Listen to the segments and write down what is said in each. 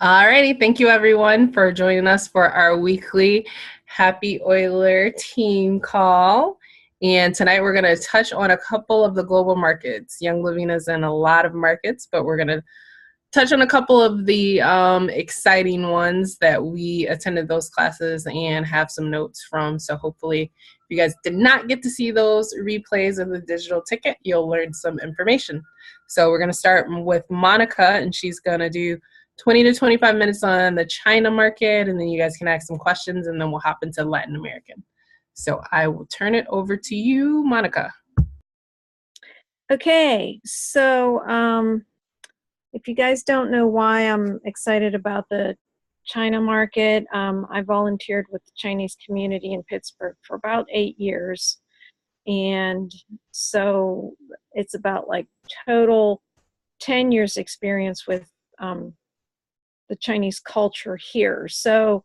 Alrighty, thank you everyone for joining us for our weekly Happy Oiler team call. And tonight we're going to touch on a couple of the global markets. Young Living is in a lot of markets, but we're going to touch on a couple of the exciting ones that we attended those classes and have some notes from. So hopefully, if you guys did not get to see those replays of the digital ticket, you'll learn some information. So we're going to start with Monica, and she's going to do 20 to 25 minutes on the China market, and then you guys can ask some questions, and then we'll hop into Latin American. So I will turn it over to you, Monica. Okay, so if you guys don't know why I'm excited about the China market, I volunteered with the Chinese community in Pittsburgh for about 8 years. And so it's about like total 10 years experience with the Chinese culture here. So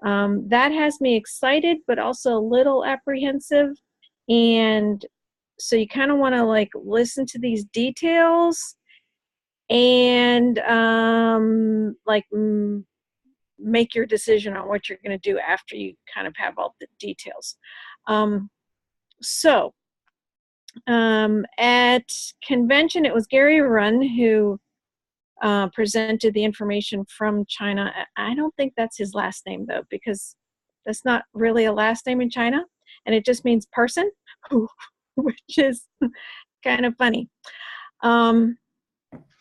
that has me excited, but also a little apprehensive. And so you kind of want to like listen to these details and make your decision on what you're going to do after you kind of have all the details. At convention, it was Gary Run who presented the information from China. I don't think that's his last name, though, because that's not really a last name in China, and it just means person, which is kind of funny.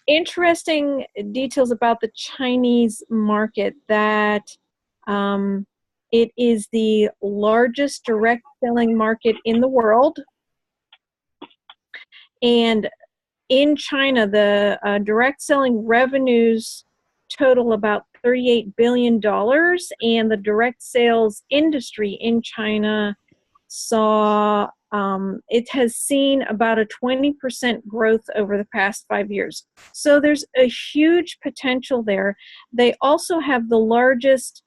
Interesting details about the Chinese market that it is the largest direct selling market in the world. And in China, the direct selling revenues total about $38 billion, and the direct sales industry in China saw it has seen about a 20% growth over the past 5 years. So there's a huge potential there. They also have the largest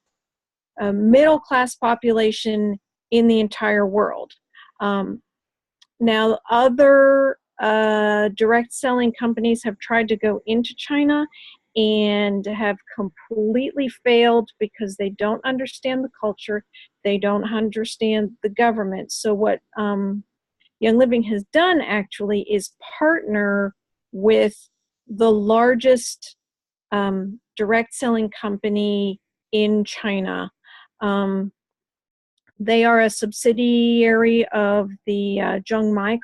middle class population in the entire world. Now, other direct selling companies have tried to go into China and have completely failed because they don't understand the culture, they don't understand the government. So what Young Living has done actually is partner with the largest direct selling company in China. They are a subsidiary of the Zhongmai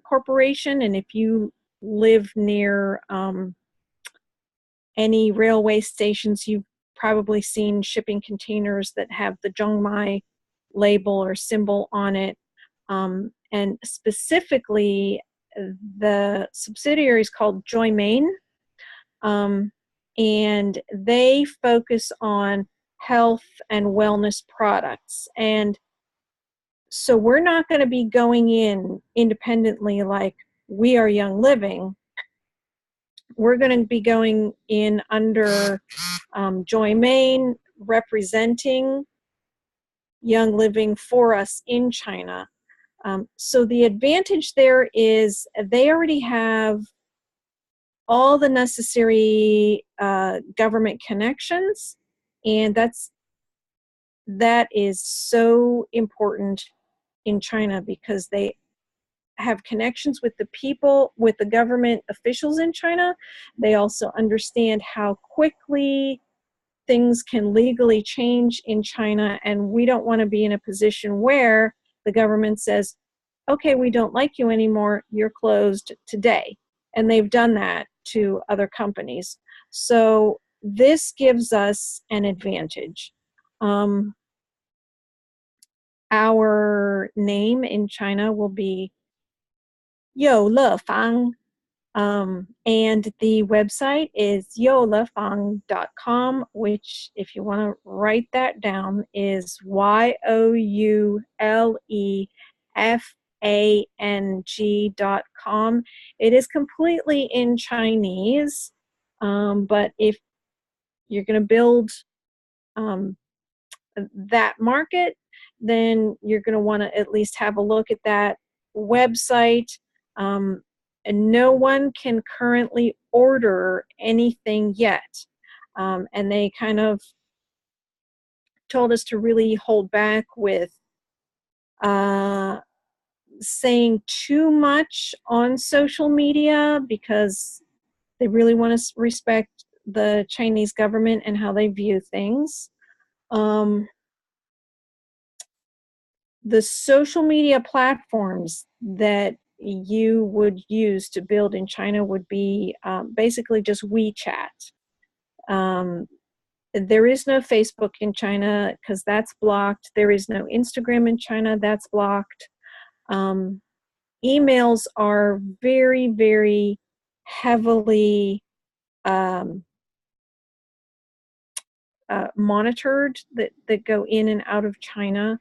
Corporation, and if you live near any railway stations, you've probably seen shipping containers that have the Zhongmai label or symbol on it. And specifically, the subsidiary is called Joymain, and they focus on health and wellness products. And so we're not going to be going in independently like we are Young Living. We're going to be going in under Joymain, representing Young Living for us in China. So the advantage there is they already have all the necessary government connections, and that is so important in China because they have connections with the people, with the government officials in China. They also understand how quickly things can legally change in China, and we don't want to be in a position where the government says, okay, we don't like you anymore, you're closed today. And they've done that to other companies. So this gives us an advantage. Our name in China will be You Le Fang, and the website is youlefang.com, which, if you want to write that down, is youlefang.com. It is completely in Chinese, but if you're going to build that market, then you're going to want to at least have a look at that website. And no one can currently order anything yet. And they kind of told us to really hold back with saying too much on social media, because they really want to respect the Chinese government and how they view things. The social media platforms that you would use to build in China would be basically just WeChat. There is no Facebook in China because that's blocked. There is no Instagram in China, that's blocked. Emails are very, very heavily monitored that go in and out of China.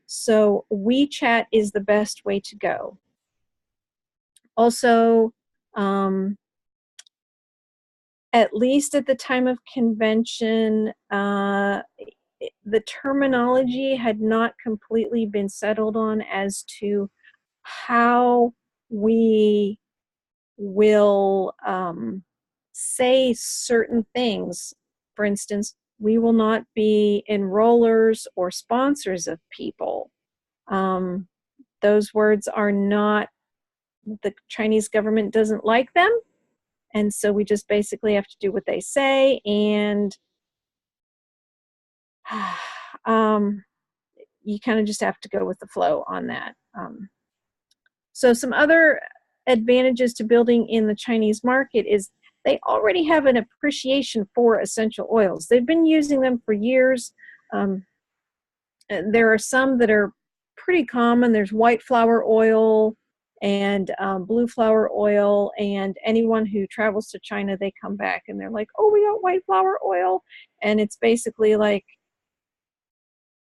So WeChat is the best way to go. Also, at least at the time of convention, the terminology had not completely been settled on as to how we will say certain things. For instance, we will not be enrollers or sponsors of people. Those words are not, the Chinese government doesn't like them. And so we just basically have to do what they say. And you kind of just have to go with the flow on that. So some other advantages to building in the Chinese market is they already have an appreciation for essential oils. They've been using them for years. There are some that are pretty common. There's white flower oil and blue flower oil, and anyone who travels to China, they come back and they're like, oh, we got white flower oil. And it's basically like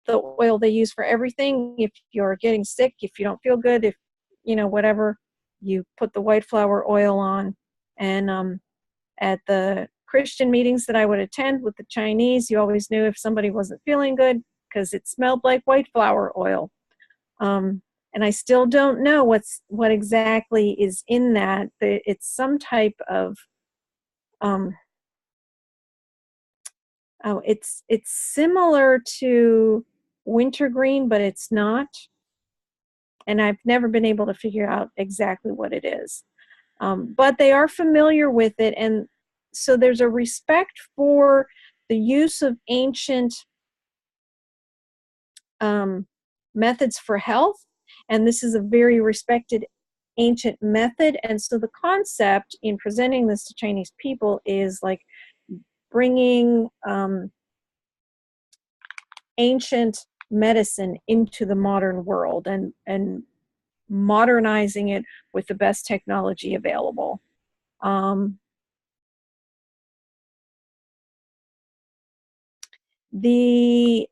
the oil they use for everything. If you're getting sick, if you don't feel good, if whatever, you put the white flower oil on. And at the Christian meetings that I would attend with the Chinese, you always knew if somebody wasn't feeling good because it smelled like white flower oil. And I still don't know what exactly is in that. It's some type of it's similar to wintergreen, but it's not. And I've never been able to figure out exactly what it is. But they are familiar with it, and so there's a respect for the use of ancient methods for health, and this is a very respected ancient method. And so the concept in presenting this to Chinese people is like bringing ancient medicine into the modern world and modernizing it with the best technology available. The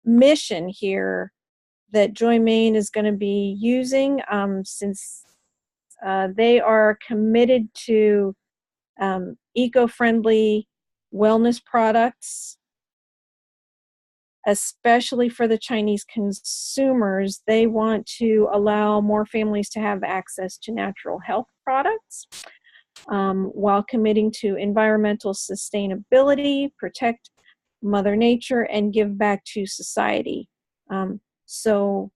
mission here that Joy Main is going to be using, since they are committed to eco-friendly wellness products, especially for the Chinese consumers. They want to allow more families to have access to natural health products, while committing to environmental sustainability, protect Mother Nature, and give back to society. So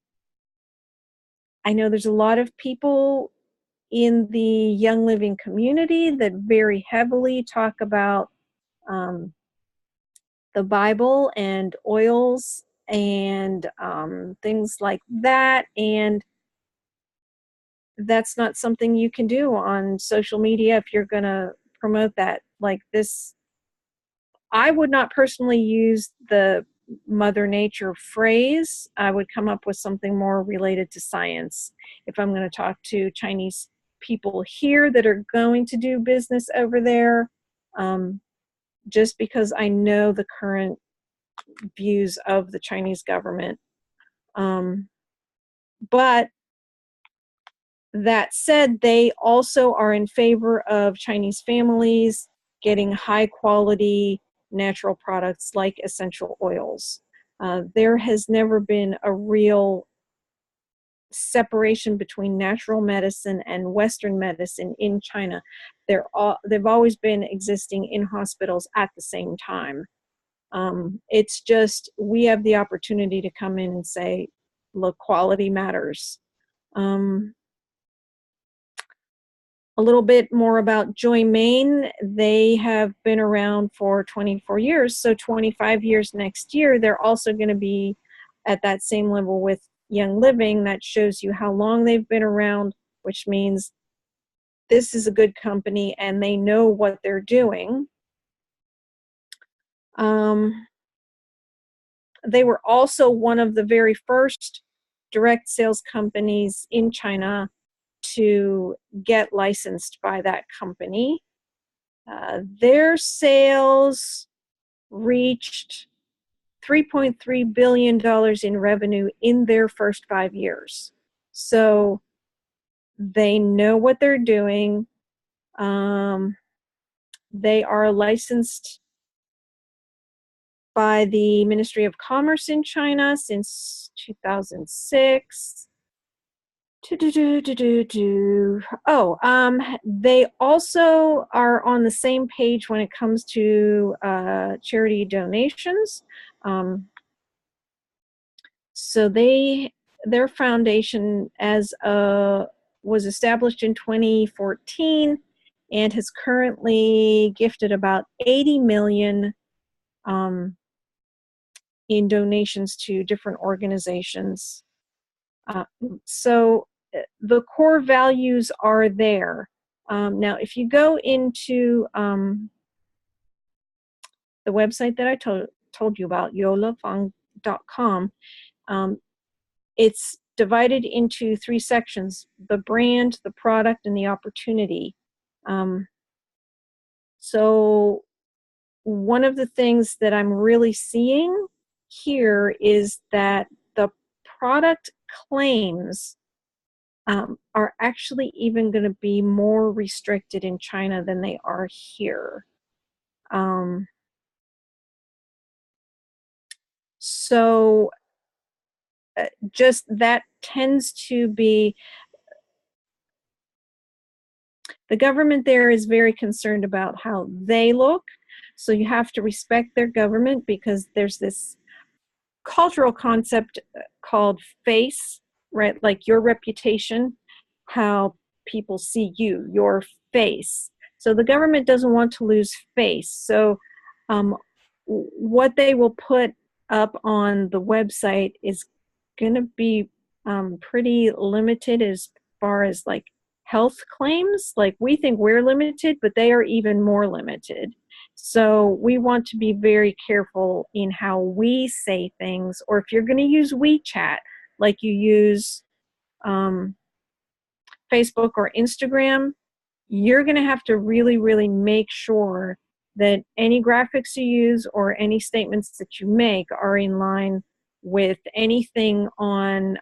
I know there's a lot of people in the Young Living community that very heavily talk about the Bible and oils and things like that. And that's not something you can do on social media if you're going to promote that. Like this, I would not personally use the Mother Nature phrase. I would come up with something more related to science if I'm going to talk to Chinese people here that are going to do business over there, just because I know the current views of the Chinese government. But that said, they also are in favor of Chinese families getting high quality natural products like essential oils. There has never been a real separation between natural medicine and Western medicine in China. They've always been existing in hospitals at the same time. It's just we have the opportunity to come in and say, look, quality matters. A little bit more about Joy Main. They have been around for 24 years, so 25 years next year. They're also going to be at that same level with Young Living. That shows you how long they've been around, which means this is a good company and they know what they're doing. They were also one of the very first direct sales companies in China to get licensed by that company. Their sales reached $3.3 billion in revenue in their first 5 years. So they know what they're doing. They are licensed by the Ministry of Commerce in China since 2006. They also are on the same page when it comes to charity donations. So their foundation was established in 2014 and has currently gifted about 80 million in donations to different organizations. So the core values are there. Now, if you go into the website that I told you about, youlefang.com, it's divided into 3 sections: the brand, the product, and the opportunity. So one of the things that I'm really seeing here is that the product claims are actually even going to be more restricted in China than they are here. So just that tends to be, the government there is very concerned about how they look. So you have to respect their government because there's this cultural concept called face, right? Like your reputation, how people see you, your face. So the government doesn't want to lose face. So what they will put up on the website is going to be pretty limited as far as like health claims. Like we think we're limited, but they are even more limited. So we want to be very careful in how we say things, or if you're going to use WeChat, like you use Facebook or Instagram, you're going to have to really, really make sure that any graphics you use or any statements that you make are in line with anything on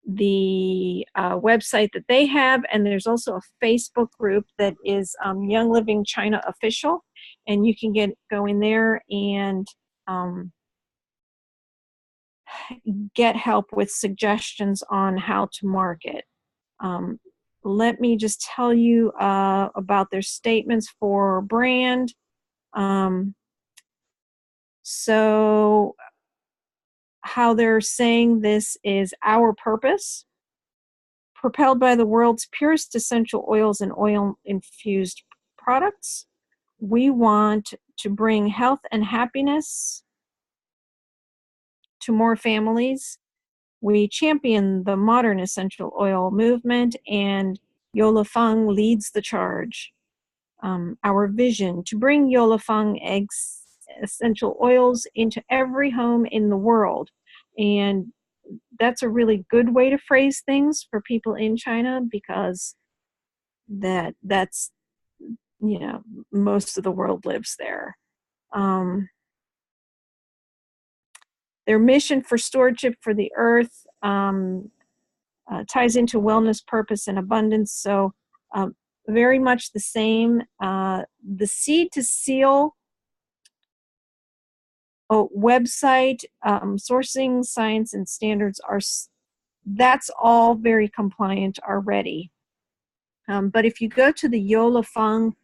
the website that they have. And there's also a Facebook group that is Young Living China Official, and you can go in there and get help with suggestions on how to market. Let me just tell you about their statements for brand. So how they're saying this is our purpose. Propelled by the world's purest essential oils and oil-infused products, we want to bring health and happiness to more families. We champion the modern essential oil movement, and Youlefang leads the charge. Our vision to bring Youlefang essential oils into every home in the world. And that's a really good way to phrase things for people in China, because that's, you know, most of the world lives there. Their mission for stewardship for the earth ties into wellness, purpose, and abundance. So very much the same. The seed to seal website, sourcing, science, and standards that's all very compliant already. But if you go to the Yolafeng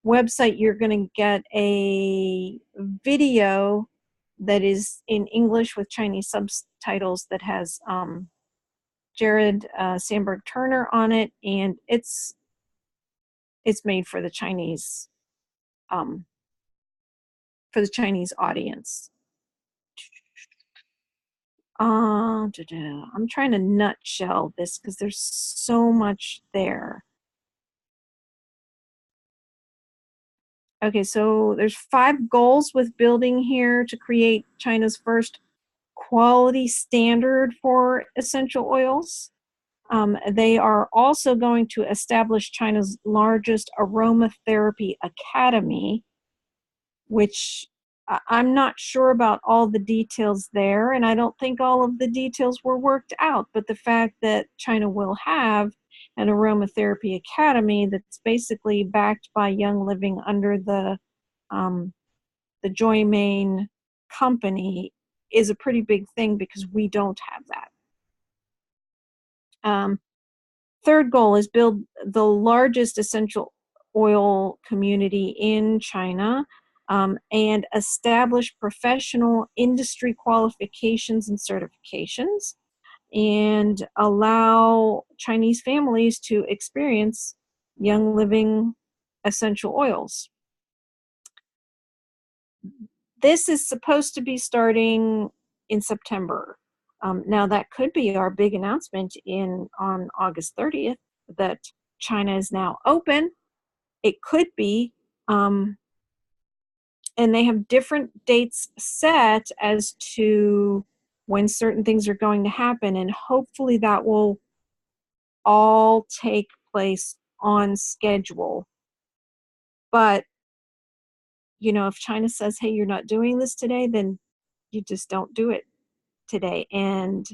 website, you're going to get a video that is in English with Chinese subtitles that has Jared Sandberg Turner on it, and it's made for the Chinese audience. I'm trying to nutshell this because there's so much there. Okay, so there's 5 goals with building here to create China's first quality standard for essential oils. They are also going to establish China's largest aromatherapy academy, which I'm not sure about all the details there, and I don't think all of the details were worked out, but the fact that China will have an aromatherapy academy that's basically backed by Young Living under the Joy Main company is a pretty big thing because we don't have that. Third goal is build the largest essential oil community in China, and establish professional industry qualifications and certifications, and allow Chinese families to experience Young Living essential oils. This is supposed to be starting in September. Now that could be our big announcement on August 30th that China is now open. It could be, and they have different dates set as to when certain things are going to happen, and hopefully that will all take place on schedule. But if China says, hey, you're not doing this today, then you just don't do it today, and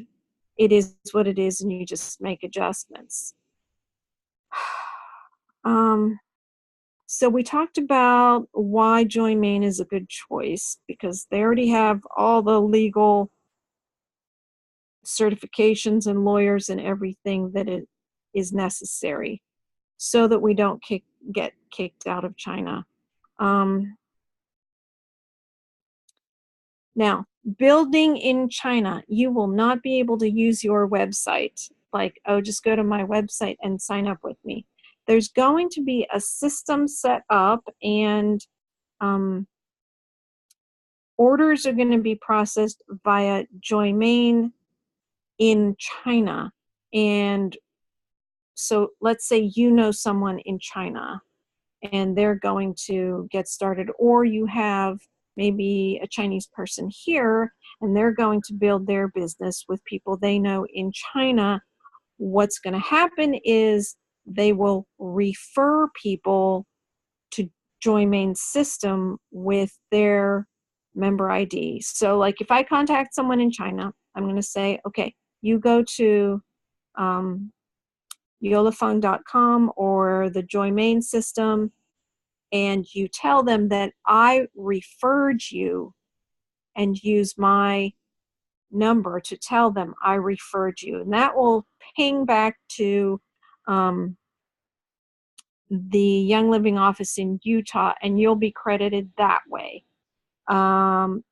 it is what it is, and you just make adjustments. So we talked about why Joy Main is a good choice, because they already have all the legal certifications and lawyers and everything that it is necessary so that we don't get kicked out of China. Now, building in China, you will not be able to use your website like, oh, just go to my website and sign up with me. There's going to be a system set up, and orders are going to be processed via Joy Main in China. And so let's say someone in China and they're going to get started, or you have maybe a Chinese person here and they're going to build their business with people they know in China. What's going to happen is they will refer people to Joy Main's system with their member ID. So like if I contact someone in China, I'm going to say, okay, you go to yolafeng.com or the Joy Main system, and you tell them that I referred you, and use my number to tell them I referred you. And that will ping back to the Young Living office in Utah, and you'll be credited that way. And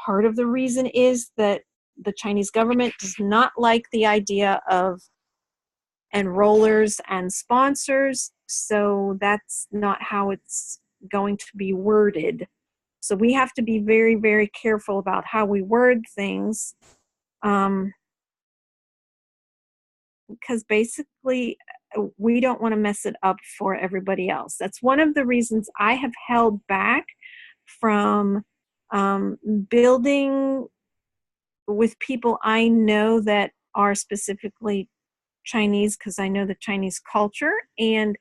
part of the reason is that the Chinese government does not like the idea of enrollers and sponsors, so that's not how it's going to be worded. So we have to be very, very careful about how we word things, because basically we don't want to mess it up for everybody else. That's one of the reasons I have held back from building with people I know that are specifically Chinese, because I know the Chinese culture. And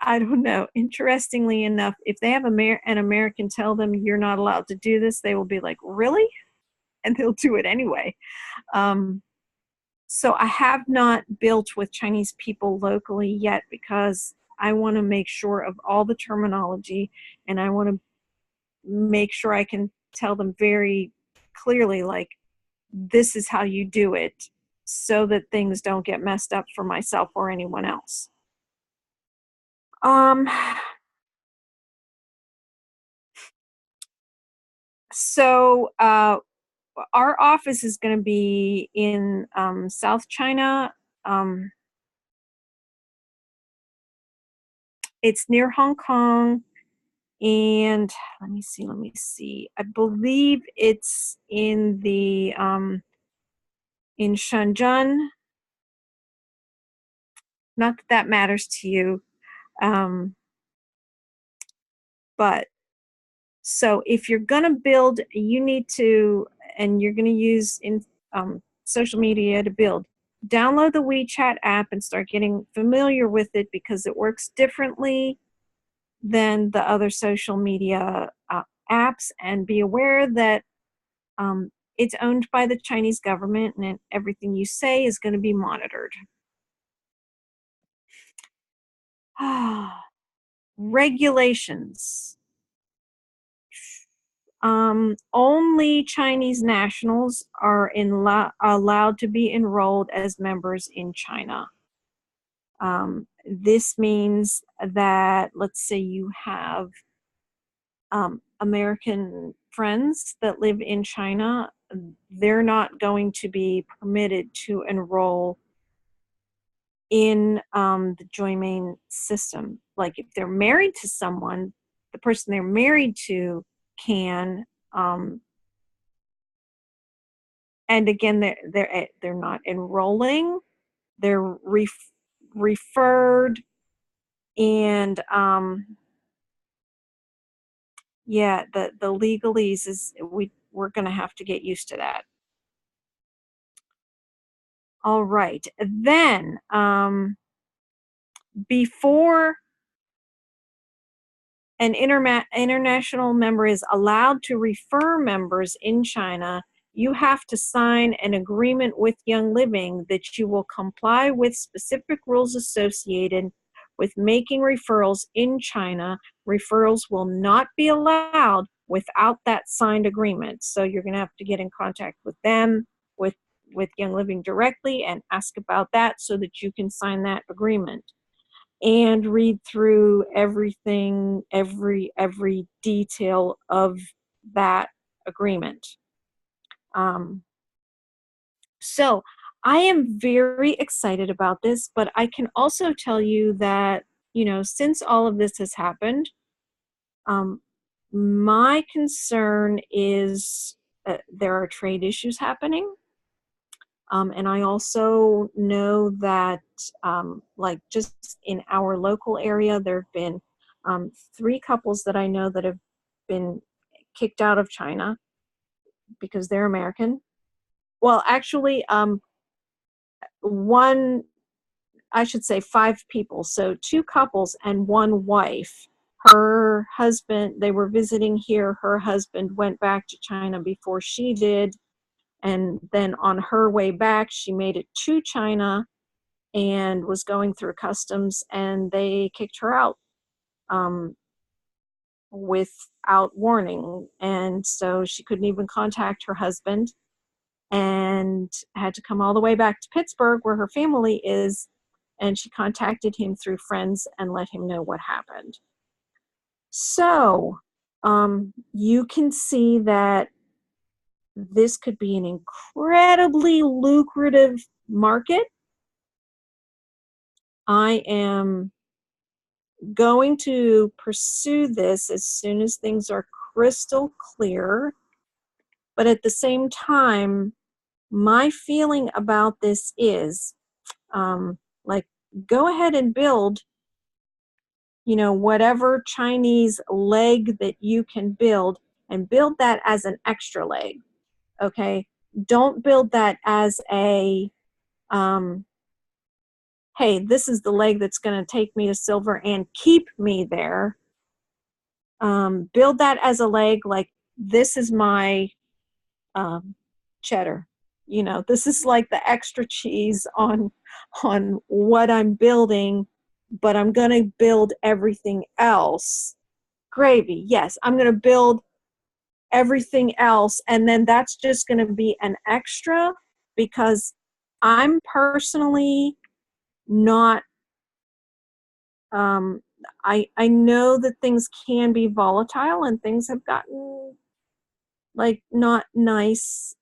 I don't know, interestingly enough, if they have an American tell them you're not allowed to do this, they will be like, really? And they'll do it anyway. So I have not built with Chinese people locally yet, because I want to make sure of all the terminology, and I want to make sure I can tell them very clearly, like, this is how you do it, so that things don't get messed up for myself or anyone else. Um, so our office is going to be in South China. Um, it's near Hong Kong, and let me see. I believe it's in the in Shenzhen. Not that that matters to you, um, but so if you're going to build, you need to, and you're going to use in social media to build, download the WeChat app and start getting familiar with it, because it works differently than the other social media apps. And be aware that it's owned by the Chinese government, and everything you say is going to be monitored. Regulations. Only Chinese nationals are allowed to be enrolled as members in China. This means that, let's say you have American friends that live in China, they're not going to be permitted to enroll in the Joimain system. Like, if they're married to someone, the person they're married to can, and again, they're not enrolling, they're referred, and yeah, the legalese is, we're going to have to get used to that. All right, then before an international member is allowed to refer members in China, you have to sign an agreement with Young Living that you will comply with specific rules associated with making referrals in China. Referrals will not be allowed without that signed agreement. So you're going to have to get in contact with them, with Young Living directly, and ask about that so that you can sign that agreement and read through everything, every detail of that agreement. So I am very excited about this, but I can also tell you that, since all of this has happened, my concern is there are trade issues happening. And I also know that, like, just in our local area, there have been 3 couples that I know that have been kicked out of China because they're American. Well, actually, I should say 5 people. So 2 couples and 1 wife. Her husband, they were visiting here. Her husband went back to China before she did. And then on her way back, she made it to China and was going through customs, and they kicked her out without warning. And so she couldn't even contact her husband, and had to come all the way back to Pittsburgh, where her family is, and she contacted him through friends and let him know what happened. So you can see that this could be an incredibly lucrative market. I am going to pursue this as soon as things are crystal clear. But at the same time, my feeling about this is, like, go ahead and build, whatever Chinese leg that you can build, and build that as an extra leg. Okay? Don't build that as a, hey, this is the leg that's going to take me to silver and keep me there. Build that as a leg, like, this is my cheddar. This is like the extra cheese on what I'm building, but I'm going to build everything else. Gravy, yes, I'm going to build everything else, and then that's just going to be an extra, because I'm personally not, I know that things can be volatile and things have gotten like not nice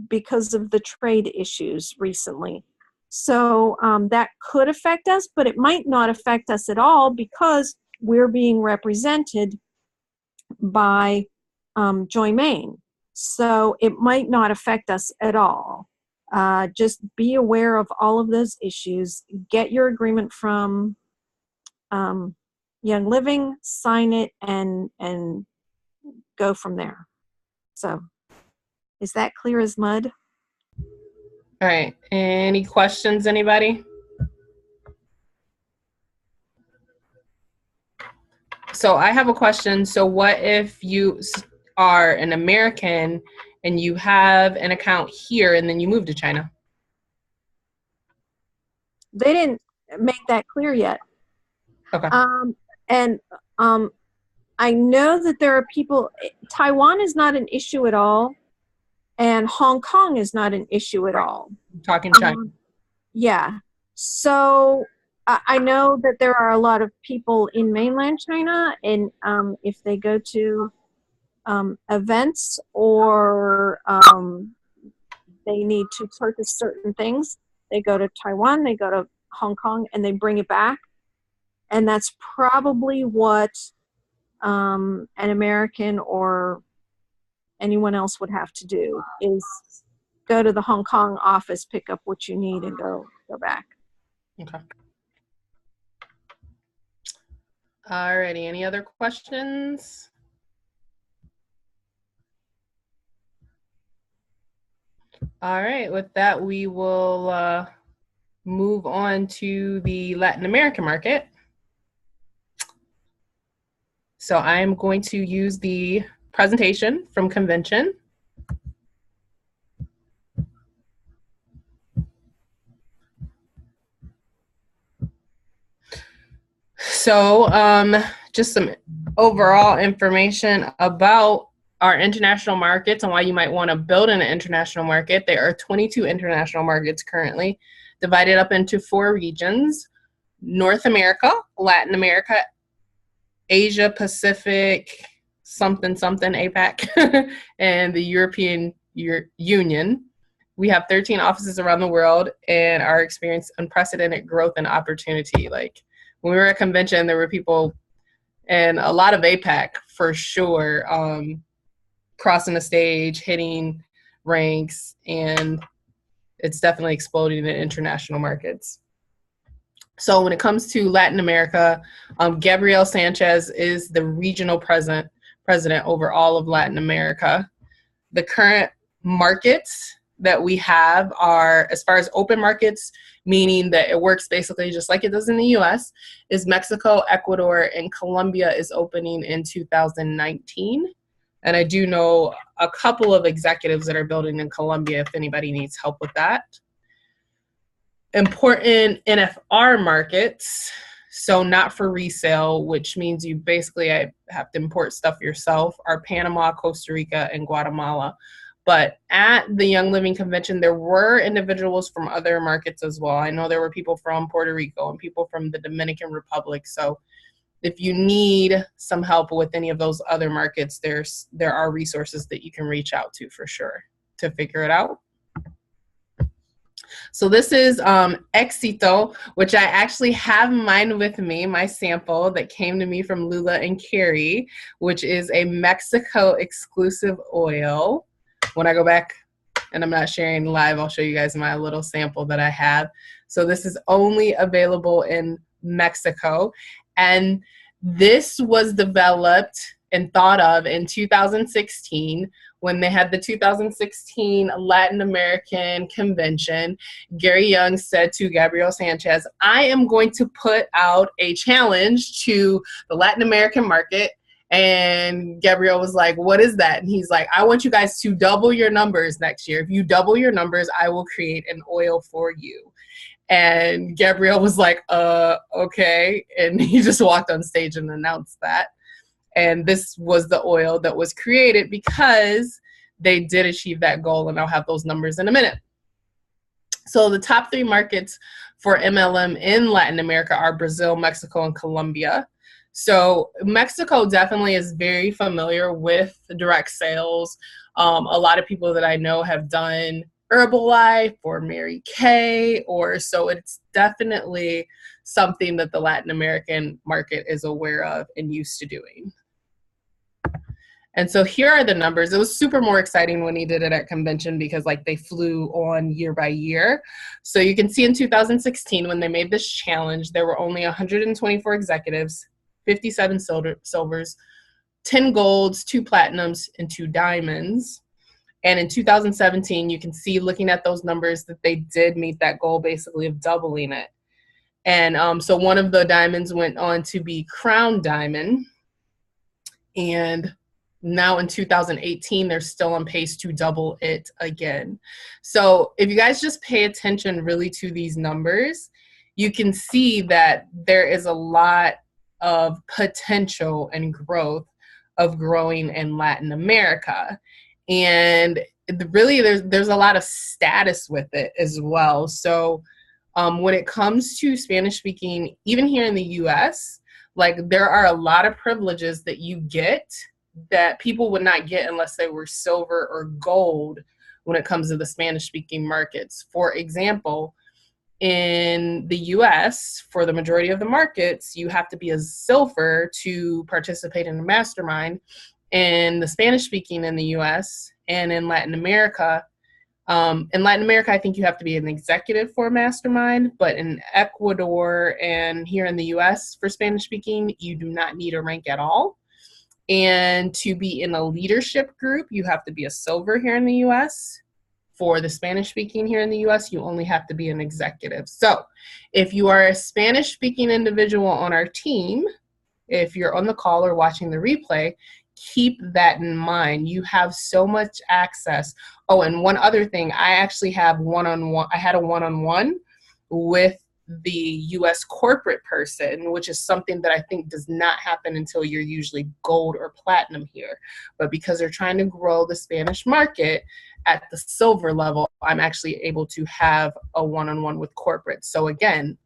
because of the trade issues recently. So that could affect us, but it might not affect us at all because we're being represented by Joy Main. So it might not affect us at all. Just be aware of all of those issues. Get your agreement from Young Living, sign it, and go from there. So is that clear as mud? All right. Any questions, anybody? So I have a question. So what if you are an American and you have an account here and then you move to China? They didn't make that clear yet. Okay. And I know that there are people, Taiwan is not an issue at all, and Hong Kong is not an issue at all. Talking China. Yeah. So I know that there are a lot of people in mainland China, and if they go to events or they need to purchase certain things, they go to Taiwan, they go to Hong Kong, and they bring it back. And that's probably what an American or anyone else would have to do, is go to the Hong Kong office, pick up what you need, and go back. Okay. Alrighty. Any other questions? All right. With that, we will move on to the Latin American market. So I'm going to use the presentation from Convention. So just some overall information about our international markets and why you might want to build in an international market. There are 22 international markets currently, divided up into 4 regions: North America, Latin America, Asia Pacific, something, APAC, and the European Union. We have 13 offices around the world and are experiencing unprecedented growth and opportunity. Like when we were at Convention, there were people, and a lot of APAC for sure, crossing the stage, hitting ranks, and it's definitely exploding in international markets. So when it comes to Latin America, Gabriel Sanchez is the regional president over all of Latin America. The current markets that we have are, as far as open markets, meaning that it works basically just like it does in the US, is Mexico, Ecuador, and Colombia is opening in 2019. And I do know a couple of executives that are building in Colombia if anybody needs help with that. Important NFR markets, so not for resale, which means you basically have to import stuff yourself, are Panama, Costa Rica, and Guatemala. But at the Young Living Convention, there were individuals from other markets as well. I know there were people from Puerto Rico and people from the Dominican Republic. So if you need some help with any of those other markets, there are resources that you can reach out to for sure to figure it out. So this is Éxito, which I actually have mine with me, my sample that came to me from Lula and Carrie, which is a Mexico exclusive oil. When I go back and I'm not sharing live, I'll show you guys my little sample that I have. So this is only available in Mexico. And this was developed and thought of in 2016 when they had the 2016 Latin American Convention. Gary Young said to Gabriel Sanchez, I am going to put out a challenge to the Latin American market. And Gabriel was like, what is that? And he's like, I want you guys to double your numbers next year. If you double your numbers, I will create an oil for you. And Gabriel was like, okay. And he just walked on stage and announced that. And this was the oil that was created because they did achieve that goal, and I'll have those numbers in a minute. So the top 3 markets for MLM in Latin America are Brazil, Mexico, and Colombia. So Mexico definitely is very familiar with direct sales. A lot of people that I know have done Herbalife or Mary Kay, or so it's definitely something that the Latin American market is aware of and used to doing. And so here are the numbers. It was super more exciting when he did it at convention because like they flew on year by year. So you can see in 2016 when they made this challenge, there were only 124 executives, 57 silvers, 10 golds, 2 platinums, and 2 diamonds. And in 2017, you can see looking at those numbers that they did meet that goal basically of doubling it. And so one of the diamonds went on to be Crown Diamond. And now in 2018, they're still on pace to double it again. So if you guys just pay attention really to these numbers, you can see that there is a lot of potential and growth of growing in Latin America. And really there's a lot of status with it as well. So when it comes to Spanish speaking, even here in the US, like there are a lot of privileges that you get that people would not get unless they were silver or gold when it comes to the Spanish speaking markets. For example, in the US, for the majority of the markets, you have to be a silver to participate in a mastermind. In the Spanish speaking in the US and in Latin America, I think you have to be an executive for a mastermind, but in Ecuador and here in the US for Spanish speaking, you do not need a rank at all. And to be in a leadership group, you have to be a silver here in the US. For the Spanish speaking here in the US, you only have to be an executive. So if you are a Spanish speaking individual on our team, if you're on the call or watching the replay, keep that in mind. You have so much access. Oh, and one other thing, I actually have I had a one-on-one with the US corporate person, which is something that I think does not happen until you're usually gold or platinum here. But because they're trying to grow the Spanish market at the silver level, I'm actually able to have a one-on-one with corporate. So again,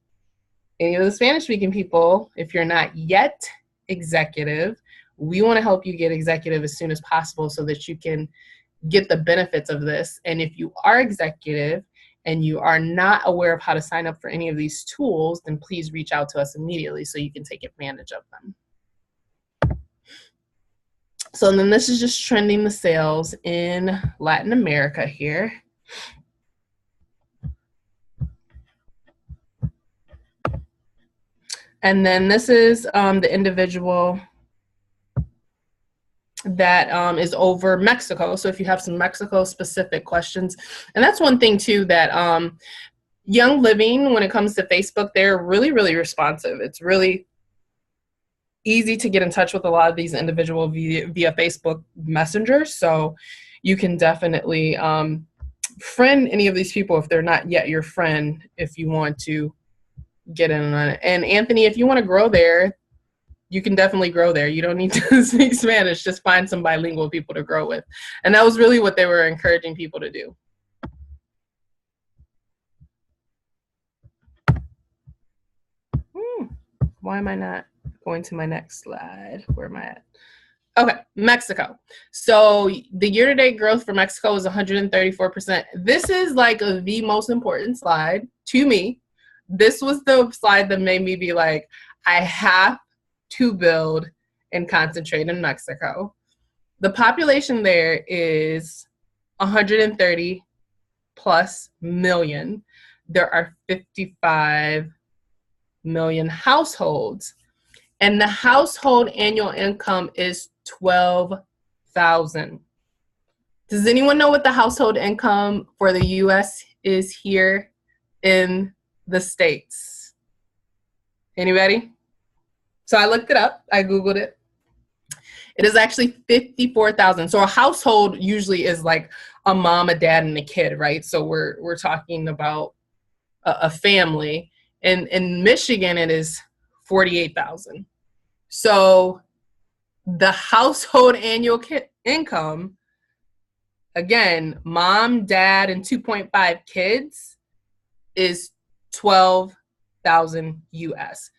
any of the Spanish speaking people, if you're not yet executive, we want to help you get executive as soon as possible so that you can get the benefits of this. And if you are executive and you are not aware of how to sign up for any of these tools, then please reach out to us immediately so you can take advantage of them. So then this is just trending the sales in Latin America here. And then this is the individual that is over Mexico. So if you have some Mexico specific questions, and that's one thing too that Young Living, when it comes to Facebook, they're really, really responsive. It's really easy to get in touch with a lot of these individuals via Facebook Messenger. So you can definitely friend any of these people if they're not yet your friend, if you want to get in on it. And Anthony, if you want to grow there, you can definitely grow there. You don't need to speak Spanish. Just find some bilingual people to grow with. And that was really what they were encouraging people to do. Why am I not going to my next slide? Where am I at? Okay, Mexico. So the year-to-date growth for Mexico is 134%. This is like the most important slide to me. This was the slide that made me be like, I have to build and concentrate in Mexico. The population there is 130 plus million. There are 55 million households, and the household annual income is $12,000. Does anyone know what the household income for the US is here in the States? Anybody? So I looked it up. I Googled it. It is actually 54,000. So a household usually is like a mom, a dad, and a kid, right? So we're talking about a family. And in Michigan, it is 48,000. So the household annual income, again, mom, dad, and 2.5 kids, is 12,000 US.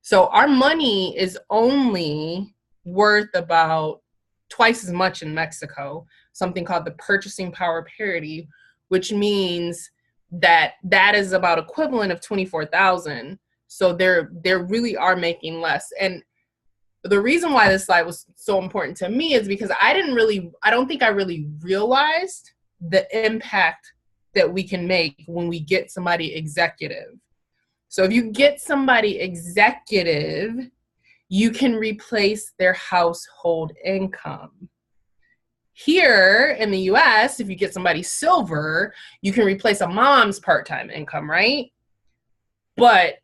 So our money is only worth about twice as much in Mexico, something called the purchasing power parity, which means that is about equivalent of 24,000. So they really are making less. And the reason why this slide was so important to me is because I don't think I really realized the impact that we can make when we get somebody executive. So if you get somebody executive, you can replace their household income. Here in the US, if you get somebody silver, you can replace a mom's part-time income, right? But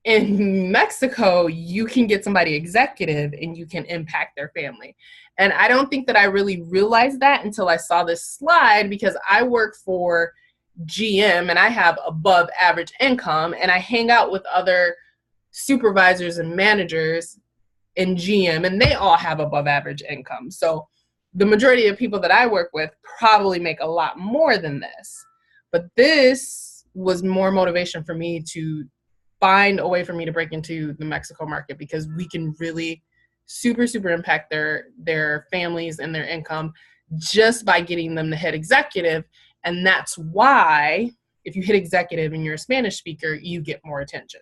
in Mexico, you can get somebody executive and you can impact their family. And I don't think that I really realized that until I saw this slide, because I work for GM and I have above average income, and I hang out with other supervisors and managers in GM, and they all have above average income. So the majority of people that I work with probably make a lot more than this. But this was more motivation for me to find a way for me to break into the Mexico market, because we can really super impact their families and their income just by getting them to hit executive. And that's why if you hit executive and you're a Spanish speaker, you get more attention.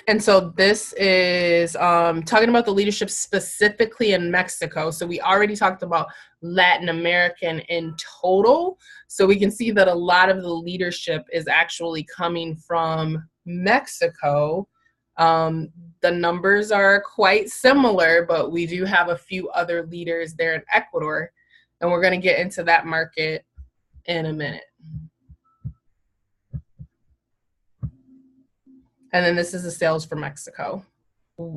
And so this is talking about the leadership specifically in Mexico. So we already talked about Latin American in total. So we can see that a lot of the leadership is actually coming from Mexico. The numbers are quite similar, but we do have a few other leaders there in Ecuador. And we're going to get into that market in a minute. And then this is the sales for Mexico,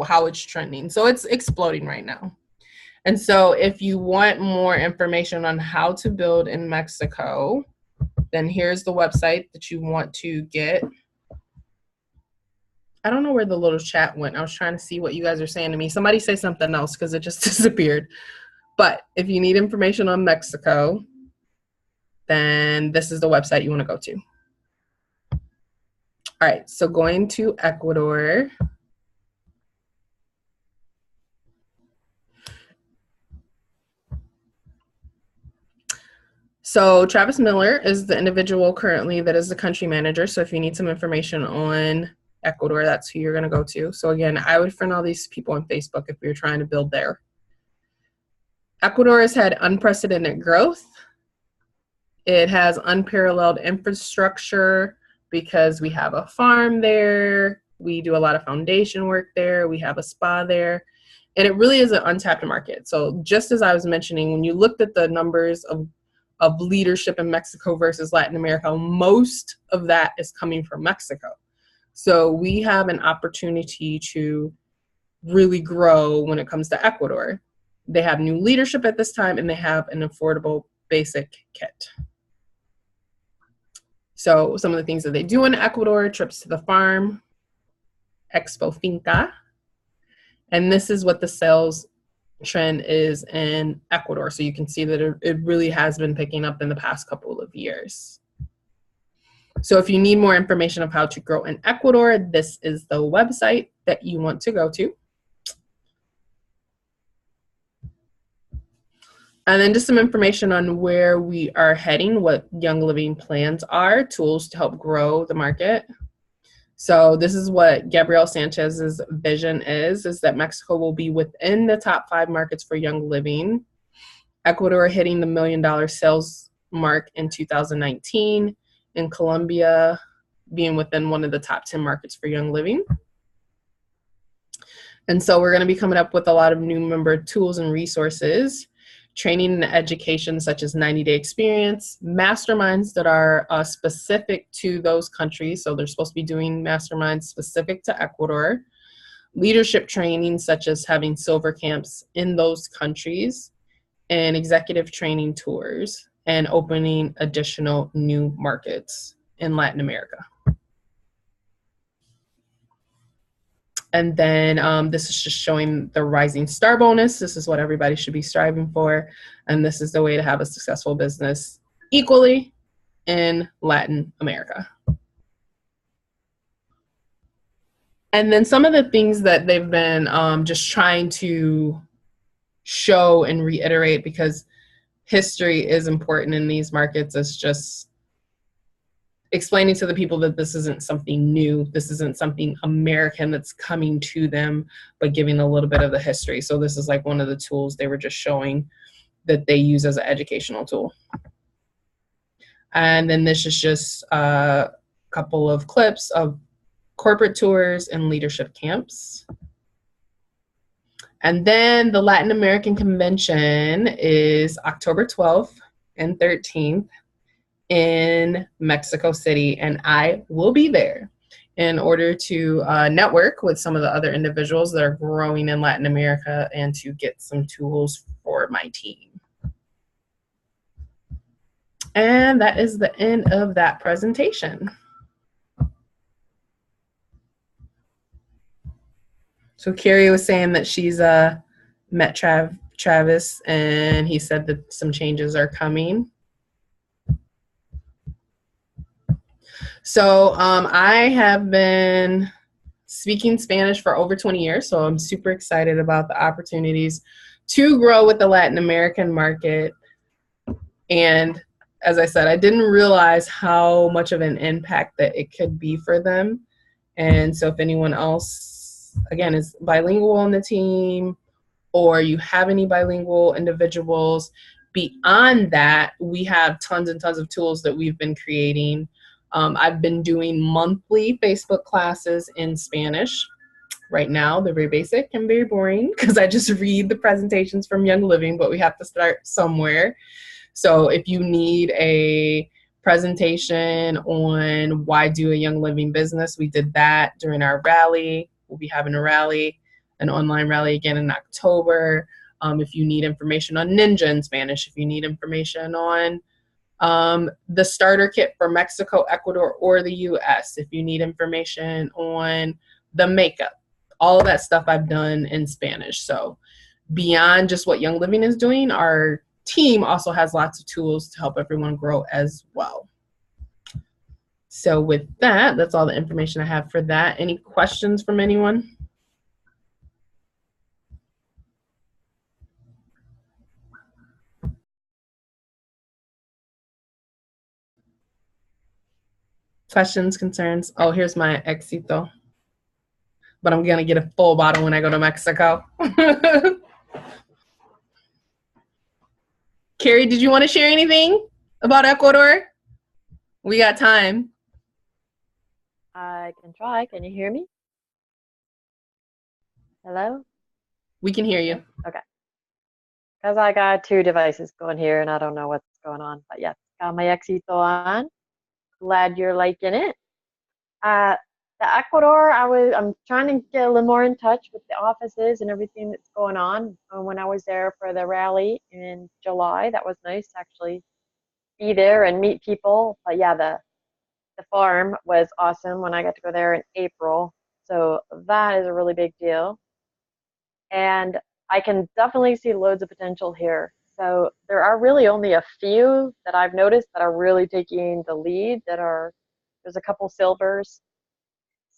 how it's trending. So it's exploding right now. And so if you want more information on how to build in Mexico, then here's the website that you want to get. I don't know where the little chat went. I was trying to see what you guys are saying to me. Somebody say something else because it just disappeared. But if you need information on Mexico, then this is the website you want to go to. All right, so going to Ecuador. So Travis Miller is the individual currently that is the country manager. So if you need some information on Ecuador, that's who you're going to go to. So again, I would friend all these people on Facebook if you're trying to build there. Ecuador has had unprecedented growth. It has unparalleled infrastructure because we have a farm there. We do a lot of foundation work there. We have a spa there. And it really is an untapped market. So just as I was mentioning, when you looked at the numbers of leadership in Mexico versus Latin America, most of that is coming from Mexico. So we have an opportunity to really grow when it comes to Ecuador. They have new leadership at this time, and they have an affordable basic kit. So some of the things that they do in Ecuador: trips to the farm, Expo Finca. And this is what the sales trend is in Ecuador. So you can see that it really has been picking up in the past couple of years. So if you need more information of how to grow in Ecuador, this is the website that you want to go to. And then just some information on where we are heading, what Young Living plans are, tools to help grow the market. So this is what Gabriel Sanchez's vision is that Mexico will be within the top 5 markets for Young Living. Ecuador hitting the $1 million sales mark in 2019, and Colombia being within one of the top 10 markets for Young Living. And so we're going to be coming up with a lot of new member tools and resources, training and education such as 90-day experience, masterminds that are specific to those countries. So they're supposed to be doing masterminds specific to Ecuador, leadership training such as having silver camps in those countries, and executive training tours, and opening additional new markets. in Latin America. And then this is just showing the rising star bonus. This is what everybody should be striving for. And this is the way to have a successful business equally in Latin America. And then some of the things that they've been just trying to show and reiterate, because history is important in these markets, is just explaining to the people that this isn't something new. This isn't something American that's coming to them, but giving a little bit of the history. So this is like one of the tools they were just showing that they use as an educational tool. And then this is just a couple of clips of corporate tours and leadership camps. And then the Latin American Convention is October 12th and 13th in Mexico City, and I will be there in order to network with some of the other individuals that are growing in Latin America and to get some tools for my team. And that is the end of that presentation. So Carrie was saying that she's met Travis, and he said that some changes are coming. So I have been speaking Spanish for over 20 years, so I'm super excited about the opportunities to grow with the Latin American market. And as I said, I didn't realize how much of an impact that it could be for them. And so if anyone else, again, is bilingual on the team, or you have any bilingual individuals, beyond that, we have tons and tons of tools that we've been creating. I've been doing monthly Facebook classes in Spanish. Right now, they're very basic and very boring because I just read the presentations from Young Living, but we have to start somewhere. So if you need a presentation on why do a Young Living business, we did that during our rally. We'll be having a rally, an online rally again in October. If you need information on Ninja in Spanish, if you need information on the starter kit for Mexico, Ecuador, or the US, if you need information on the makeup, all of that stuff I've done in Spanish. So beyond just what Young Living is doing, our team also has lots of tools to help everyone grow as well. So with that, that's all the information I have for that. Any questions from anyone? Questions, concerns? Oh, here's my éxito. But I'm going to get a full bottle when I go to Mexico. Carrie, did you want to share anything about Ecuador? We got time. I can try. Can you hear me? Hello? We can hear you. Okay. Because I got two devices going here and I don't know what's going on. But yes, got my Éxito on. Glad you're liking it. The Ecuador, I'm trying to get a little more in touch with the offices and everything that's going on. When I was there for the rally in July, that was nice to actually be there and meet people. But yeah, the farm was awesome when I got to go there in April. So that is a really big deal. And I can definitely see loads of potential here. So there are really only a few that I've noticed that are really taking the lead. There's a couple silvers.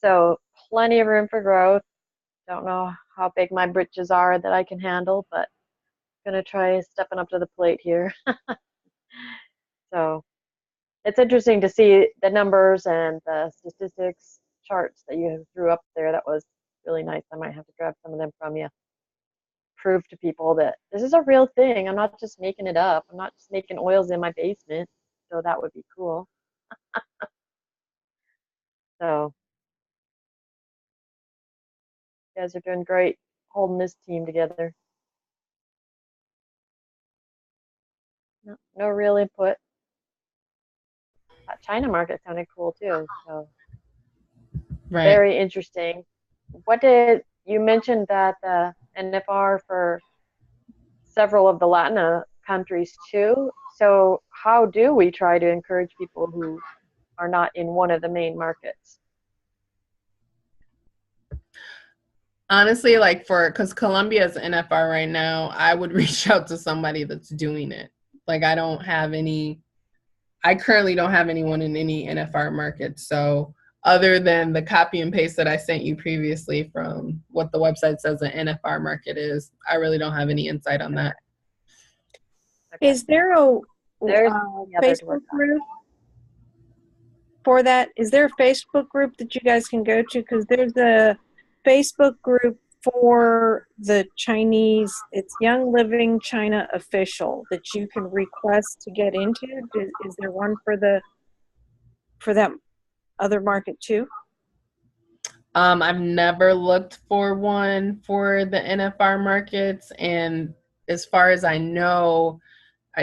So plenty of room for growth. Don't know how big my britches are that I can handle, but I'm gonna try stepping up to the plate here. So it's interesting to see the numbers and the statistics charts that you threw up there. That was really nice. I might have to grab some of them from you. Prove to people that this is a real thing. I'm not just making it up. I'm not just making oils in my basement. So that would be cool. So you guys are doing great holding this team together. No real input. That China market sounded cool too. So Right. Very interesting. What did you mentioned that the NFR for several of the Latin countries too? So how do we try to encourage people who are not in one of the main markets? Honestly, like because Colombia is NFR right now, I would reach out to somebody that's doing it. Like I currently don't have anyone in any NFR market. So other than the copy and paste that I sent you previously from what the website says an NFR market is, I really don't have any insight on that. Okay. Is there a There's the other to work Facebook on. group for that? Is there a Facebook group that you guys can go to? Because there's a Facebook group for the Chinese. It's Young Living China Official that you can request to get into. Is there one for that other market too? I've never looked for one for the NFR markets, and as far as I know,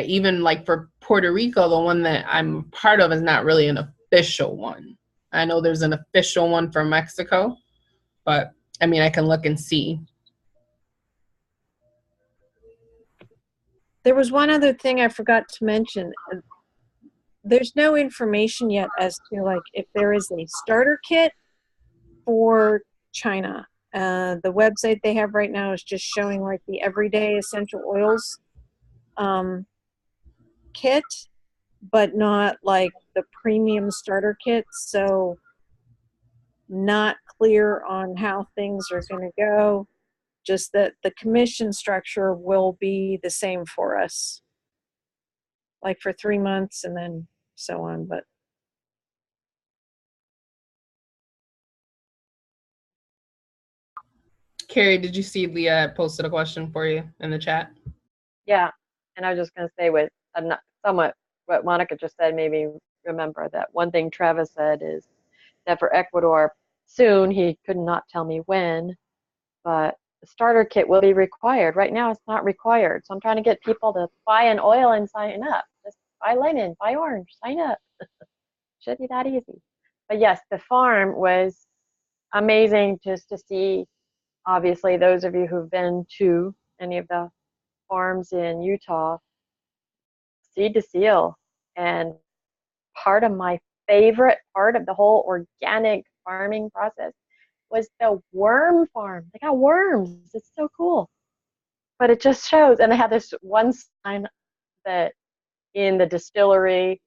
even like for Puerto Rico, the one that I'm part of is not really an official one. I know there's an official one for Mexico, but I mean, I can look and see. There was one other thing I forgot to mention. There's no information yet as to like if there is a starter kit for China. The website they have right now is just showing like the everyday essential oils kit, but not like the premium starter kit. So not clear on how things are going to go. Just that the commission structure will be the same for us, like for 3 months and then so on. But Carrie, did you see Leah posted a question for you in the chat? Yeah, and I was just going to say with somewhat what Monica just said, made me remember that one thing Travis said is that for Ecuador soon, he could not tell me when, but the starter kit will be required. Right now, it's not required. So I'm trying to get people to buy an oil and sign up. Just buy lemon, buy orange, sign up. Should be that easy. But yes, the farm was amazing just to see. Obviously, those of you who've been to any of the farms in Utah, seed to seal. And part of my favorite part of the whole organic farming process was the worm farm. They got worms. It's so cool. But it just shows, and they have this one sign that in the distillery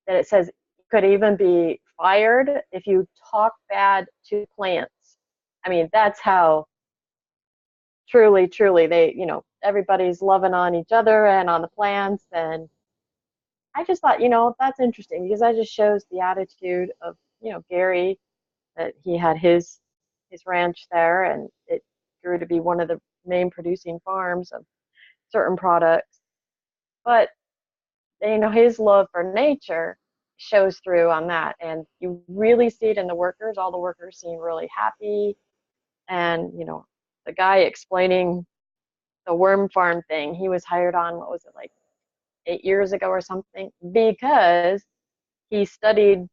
that it says you could even be fired if you talk bad to plants. I mean, that's how truly, truly they, everybody's loving on each other and on the plants. And I just thought, that's interesting because that just shows the attitude of, Gary, that he had his ranch there and it grew to be one of the main producing farms of certain products. But his love for nature shows through on that, and you really see it in the workers. All the workers seem really happy, and the guy explaining the worm farm thing, he was hired on, what was it, like 8 years ago or something, because he studied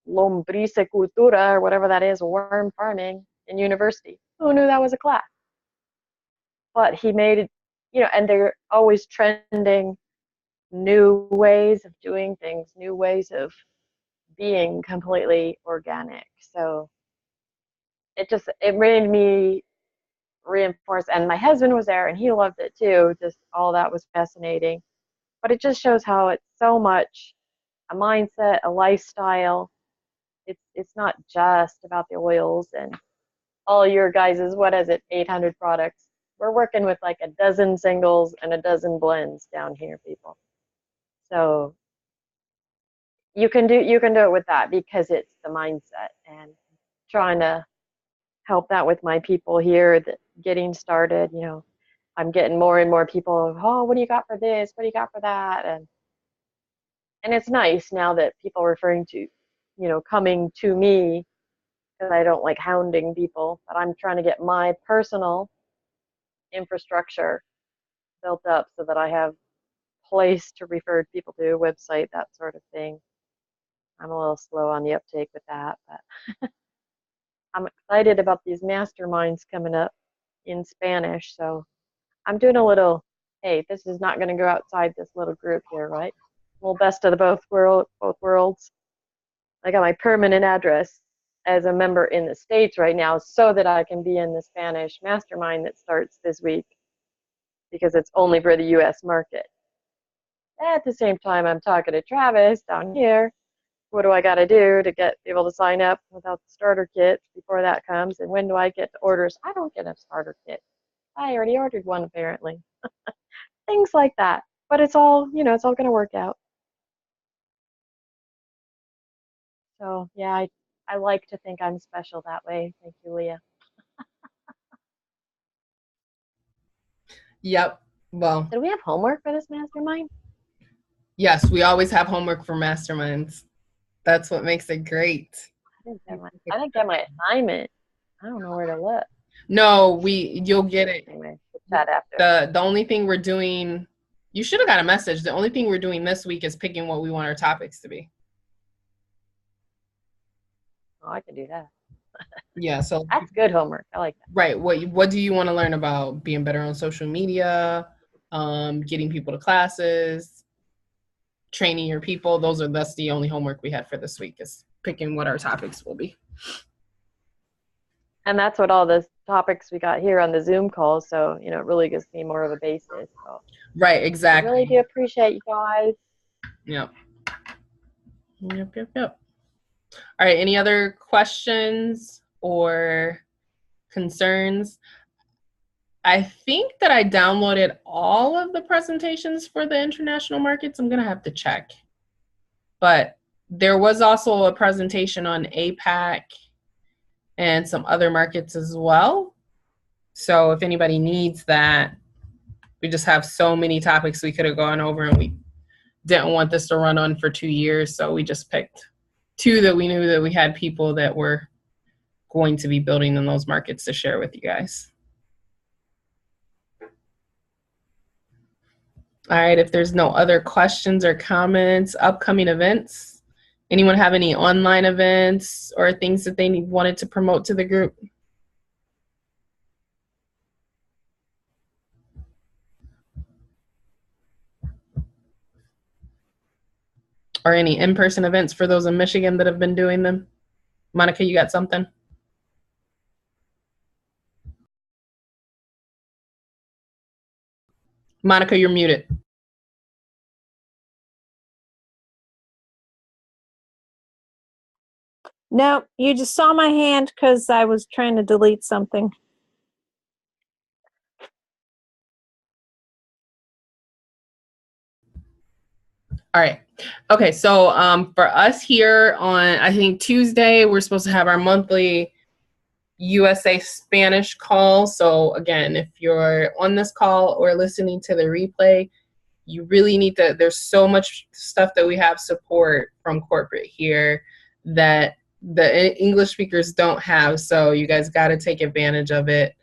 lombricicultura or whatever that is, worm farming, in university. Who knew that was a class? But he made it, and they're always trending new ways of doing things, new ways of being completely organic. So it made me reinforce, and my husband was there and he loved it too. Just all that was fascinating. But it just shows how it's so much a mindset, a lifestyle. It's not just about the oils and all your guys's, what is it, 800 products. We're working with like a dozen singles and a dozen blends down here, people. So you can do it with that because it's the mindset, and trying to help that with my people here that getting started. I'm getting more and more people, oh, what do you got for this, what do you got for that? And it's nice now that people are referring to coming to me, because I don't like hounding people, but I'm trying to get my personal infrastructure built up so that I have place to refer people to, website, that sort of thing. I'm a little slow on the uptake with that, but I'm excited about these masterminds coming up in Spanish. So I'm doing a little, hey, this is not going to go outside this little group here, right? Well, best of the both worlds. I got my permanent address as a member in the States right now so that I can be in the Spanish mastermind that starts this week because it's only for the US market. At the same time, I'm talking to Travis down here. What do I got to do to be able to sign up without the starter kit before that comes? And when do I get the orders? I don't get a starter kit. I already ordered one apparently. Things like that. But it's all, it's all going to work out. So yeah, I like to think I'm special that way. Thank you, Leah. Yep. Well, Did we have homework for this mastermind? yes, we always have homework for masterminds. That's what makes it great. I didn't get my assignment. I don't know where to look. No, you'll get it. Anyway, we'll chat after. The only thing we're doing, you should have got a message. The only thing we're doing this week is picking what we want our topics to be. Oh, I can do that. Yeah, so that's good homework. I like that. Right. What do you want to learn about? Being better on social media, getting people to classes, training your people. That's the only homework we had for this week, is picking what our topics will be. And that's what all the topics we got here on the Zoom call. So, it really gives me more of a basis. So. Right, exactly. I really do appreciate you guys. Yep. All right, any other questions or concerns? I think that I downloaded all of the presentations for the international markets. I'm going to have to check. But there was also a presentation on APAC and some other markets as well. So if anybody needs that, we just have so many topics we could have gone over, and we didn't want this to run on for 2 years. So we just picked 2 that we knew that we had people that were going to be building in those markets to share with you guys. All right, if there's no other questions or comments, upcoming events, anyone have any online events or things that they wanted to promote to the group? Or any in-person events for those in Michigan that have been doing them? Monica, you got something? Monica, you're muted. No, you just saw my hand because I was trying to delete something. All right. Okay, so for us here on, I think Tuesday, we're supposed to have our monthly USA Spanish call. So again, if you're on this call or listening to the replay, you really need to, there's so much stuff that we have support from corporate here that the English speakers don't have. So you guys got to take advantage of it.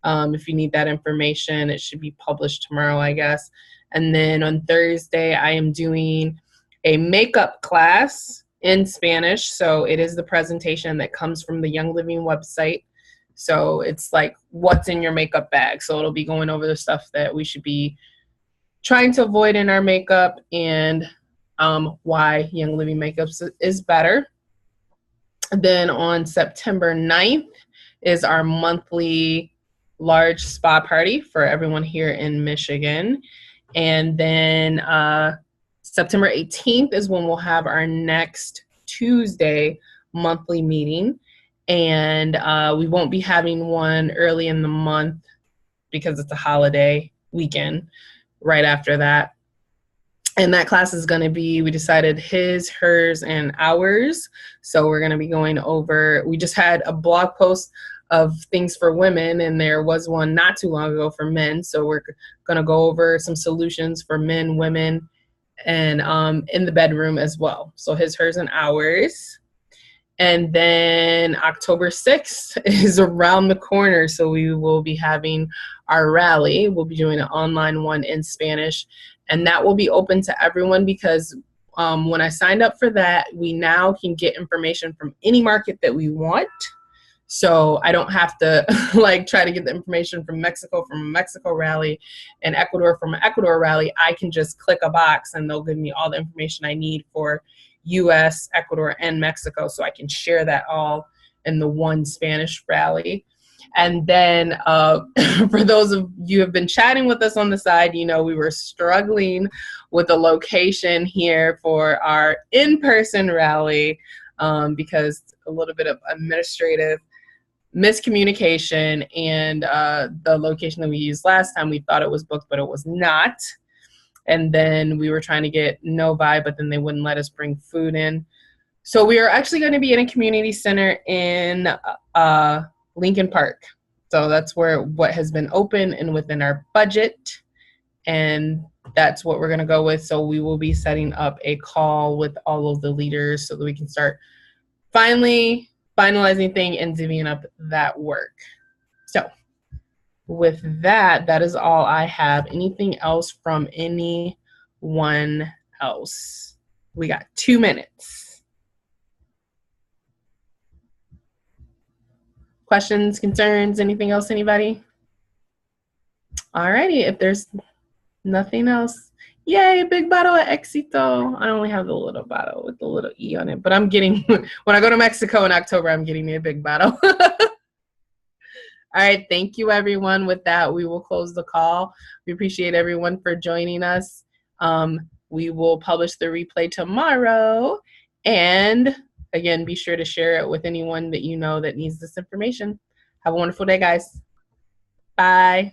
If you need that information, it should be published tomorrow, I guess. And then on Thursday, I am doing a makeup class in Spanish. So it is the presentation that comes from the Young Living website. So it's like what's in your makeup bag. So it'll be going over the stuff that we should be trying to avoid in our makeup, and why Young Living makeup is better. Then on September 9th is our monthly large spa party for everyone here in Michigan. And then September 18th is when we'll have our next Tuesday monthly meeting. And we won't be having one early in the month because it's a holiday weekend right after that. And that class is going to be, we decided his, hers, and ours. So we're going to be going over, we just had a blog post of things for women, and there was one not too long ago for men. So we're going to go over some solutions for men, women, and in the bedroom as well. So his, hers, and ours. And then October 6th is around the corner. So we will be having our rally. We'll be doing an online one in Spanish. And that will be open to everyone because when I signed up for that, we now can get information from any market that we want. So I don't have to like try to get the information from a Mexico rally, and Ecuador from an Ecuador rally. I can just click a box and they'll give me all the information I need for US, Ecuador, and Mexico, so I can share that all in the one Spanish rally. And then for those of you who have been chatting with us on the side, you know we were struggling with the location here for our in-person rally because a little bit of administrative miscommunication, and the location that we used last time, we thought it was booked, but it was not. And then we were trying to get Novi, but then they wouldn't let us bring food in. So we are actually going to be in a community center in Lincoln Park. So that's where what has been open and within our budget. And that's what we're going to go with. So we will be setting up a call with all of the leaders so that we can start finally finalizing thing and divvying up that work. So with that, that is all I have. Anything else from anyone else? We got 2 minutes. Questions, concerns, anything else, anybody? Alrighty, if there's nothing else, yay, big bottle of Éxito. I only have the little bottle with the little E on it, but I'm getting, when I go to Mexico in October, I'm getting me a big bottle. All right, thank you, everyone. With that, we will close the call. We appreciate everyone for joining us. We will publish the replay tomorrow. And again, be sure to share it with anyone that you know that needs this information. Have a wonderful day, guys. Bye.